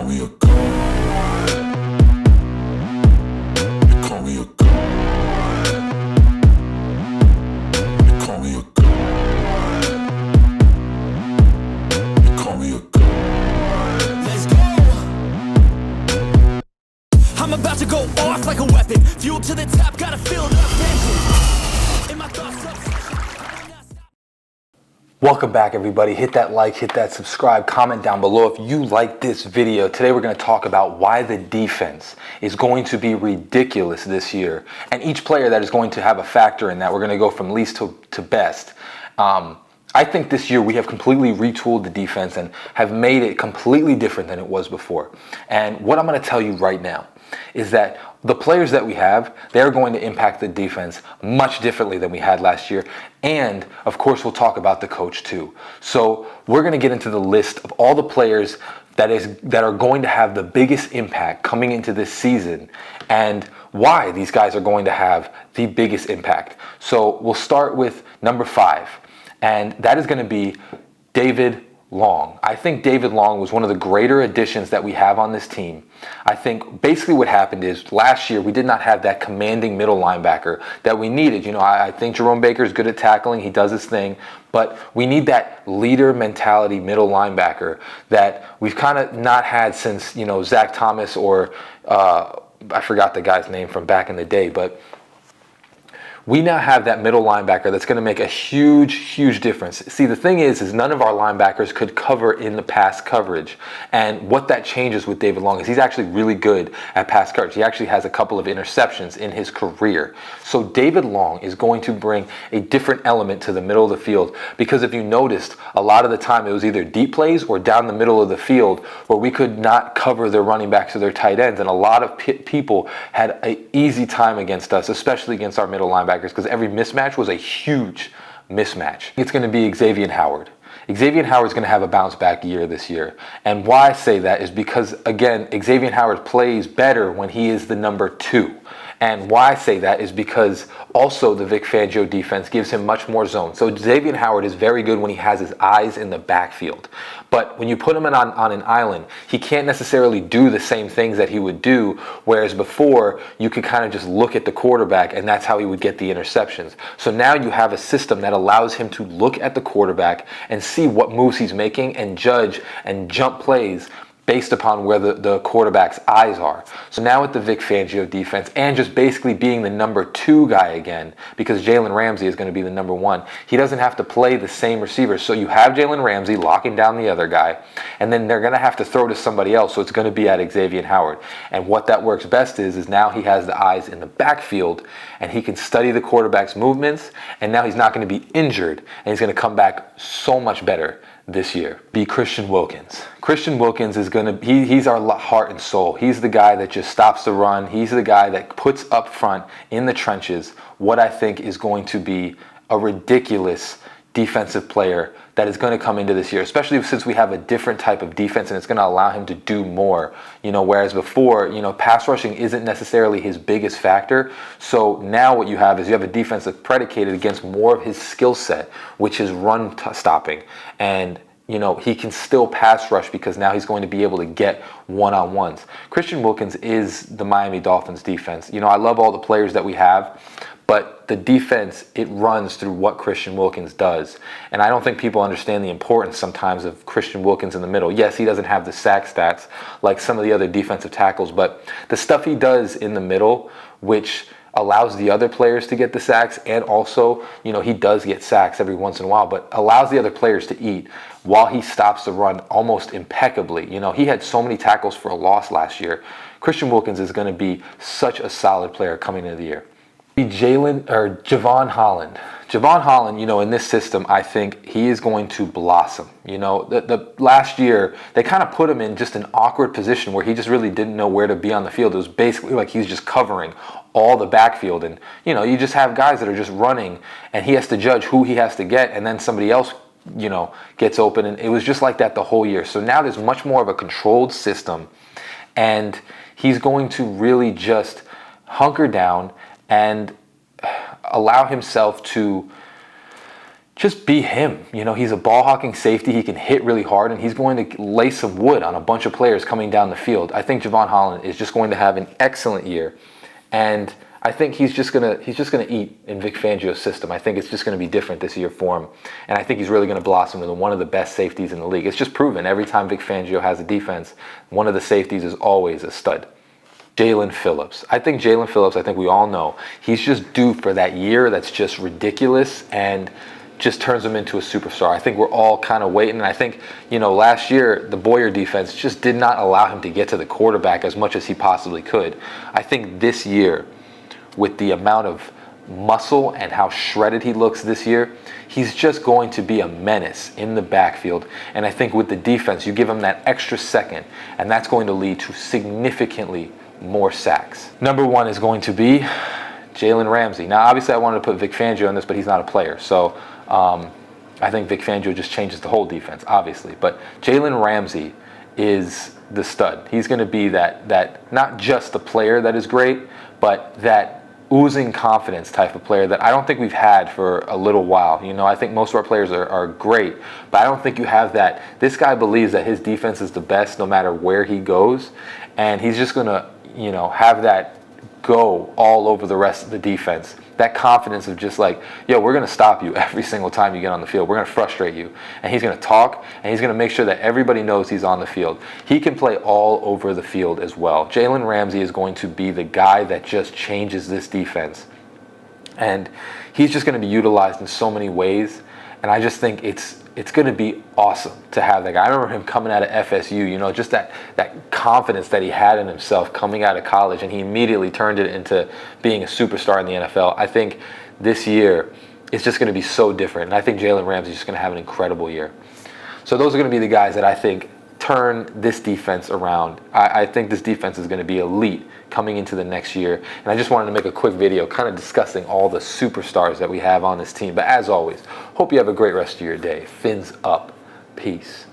call me a god. They call me a god. They call me a god. They call me a god. Let's go. I'm about to go off like a weapon. Fuel to the top, gotta fill it up. Tension in my thoughts. Welcome back, everybody. Hit that like, hit that subscribe, comment down below if you like this video. Today we're going to talk about why the defense is going to be ridiculous this year, and each player that is going to have a factor in that. We're going to go from least to best. I think this year we have completely retooled the defense and have made it completely different than it was before. And what I'm going to tell you right now is that the players that we have, they're going to impact the defense much differently than we had last year. And of course, we'll talk about the coach too. So we're going to get into the list of all the players that are going to have the biggest impact coming into this season and why these guys are going to have the biggest impact. So we'll start with number 5, and that is going to be David Long. I think David Long was one of the greater additions that we have on this team. I think basically what happened is last year we did not have that commanding middle linebacker that we needed. You know, I think Jerome Baker is good at tackling. He does his thing. But we need that leader mentality middle linebacker that we've kind of not had since, you know, Zach Thomas or I forgot the guy's name from back in the day. But we now have that middle linebacker that's going to make a huge difference. See, the thing is none of our linebackers could cover in the pass coverage. And what that changes with David Long is he's actually really good at pass coverage. He actually has a couple of interceptions in his career. So David Long is going to bring a different element to the middle of the field, because if you noticed, a lot of the time it was either deep plays or down the middle of the field where we could not cover their running backs or their tight ends. And a lot of people had an easy time against us, especially against our middle linebackers, because every mismatch was a huge mismatch. It's going to be Xavier Howard. Xavier Howard is going to have a bounce back year this year. And why I say that is because, again, Xavier Howard plays better when he is the number 2. And why I say that is because also the Vic Fangio defense gives him much more zone. So Xavier Howard is very good when he has his eyes in the backfield. But when you put him on an island, he can't necessarily do the same things that he would do, whereas before you could kind of just look at the quarterback and that's how he would get the interceptions. So now you have a system that allows him to look at the quarterback and see what moves he's making and judge and jump plays based upon where the quarterback's eyes are. So now with the Vic Fangio defense and just basically being the number 2 guy again, because Jalen Ramsey is going to be the number 1, he doesn't have to play the same receivers. So you have Jalen Ramsey locking down the other guy, and then they're going to have to throw to somebody else, so it's going to be at Xavier Howard. And what that works best is now he has the eyes in the backfield, and he can study the quarterback's movements, and now he's not going to be injured, and he's going to come back so much better this year. Be Christian Wilkins. Christian Wilkins is going to, he's our heart and soul. He's the guy that just stops the run. He's the guy that puts up front in the trenches what I think is going to be a ridiculous defensive player that is going to come into this year, especially since we have a different type of defense and it's going to allow him to do more, you know, whereas before, you know, pass rushing isn't necessarily his biggest factor. So now what you have is you have a defense that's predicated against more of his skill set, which is run stopping. And you know, he can still pass rush because now he's going to be able to get one-on-ones. Christian Wilkins is the Miami Dolphins defense. You know, I love all the players that we have, but the defense, it runs through what Christian Wilkins does. And I don't think people understand the importance sometimes of Christian Wilkins in the middle. Yes, he doesn't have the sack stats like some of the other defensive tackles, but the stuff he does in the middle, which allows the other players to get the sacks, and also, you know, he does get sacks every once in a while, but allows the other players to eat while he stops the run almost impeccably. You know, he had so many tackles for a loss last year. Christian Wilkins is going to be such a solid player coming into the year. Javon Holland. Javon Holland, you know, in this system, I think he is going to blossom. You know, the last year, they kind of put him in just an awkward position where he just really didn't know where to be on the field. It was basically like he's just covering all the backfield. And, you know, you just have guys that are just running and he has to judge who he has to get, and then somebody else, you know, gets open. And it was just like that the whole year. So now there's much more of a controlled system, and he's going to really just hunker down and allow himself to just be him. You know, he's a ball hawking safety. He can hit really hard, and he's going to lay some wood on a bunch of players coming down the field. I think Javon Holland is just going to have an excellent year, and I think he's just gonna eat in Vic Fangio's system. I think it's just gonna be different this year for him, and I think he's really gonna blossom into one of the best safeties in the league. It's just proven every time Vic Fangio has a defense, one of the safeties is always a stud. Jalen Phillips. I think Jalen Phillips, I think we all know, he's just due for that year that's just ridiculous and just turns him into a superstar. I think we're all kind of waiting. And I think, you know, last year, the Boyer defense just did not allow him to get to the quarterback as much as he possibly could. I think this year, with the amount of muscle and how shredded he looks this year, he's just going to be a menace in the backfield. And I think with the defense, you give him that extra second, and that's going to lead to significantly more sacks. Number one is going to be Jalen Ramsey. Now, obviously, I wanted to put Vic Fangio on this, but he's not a player. So I think Vic Fangio just changes the whole defense, obviously. But Jalen Ramsey is the stud. He's going to be that not just the player that is great, but that oozing confidence type of player that I don't think we've had for a little while. You know, I think most of our players are great, but I don't think you have that. This guy believes that his defense is the best no matter where he goes, and he's just going to, you know, have that go all over the rest of the defense. That confidence of just like, yo, we're going to stop you every single time you get on the field. We're going to frustrate you. And he's going to talk, and he's going to make sure that everybody knows he's on the field. He can play all over the field as well. Jalen Ramsey is going to be the guy that just changes this defense. And he's just going to be utilized in so many ways. And I just think it's going to be awesome to have that guy. I remember him coming out of FSU, you know, just that confidence that he had in himself coming out of college, and he immediately turned it into being a superstar in the NFL. I think this year is just going to be so different, and I think Jalen Ramsey is just going to have an incredible year. So those are going to be the guys that I think turn this defense around. I think this defense is going to be elite coming into the next year. And I just wanted to make a quick video kind of discussing all the superstars that we have on this team. But as always, hope you have a great rest of your day. Fins up. Peace.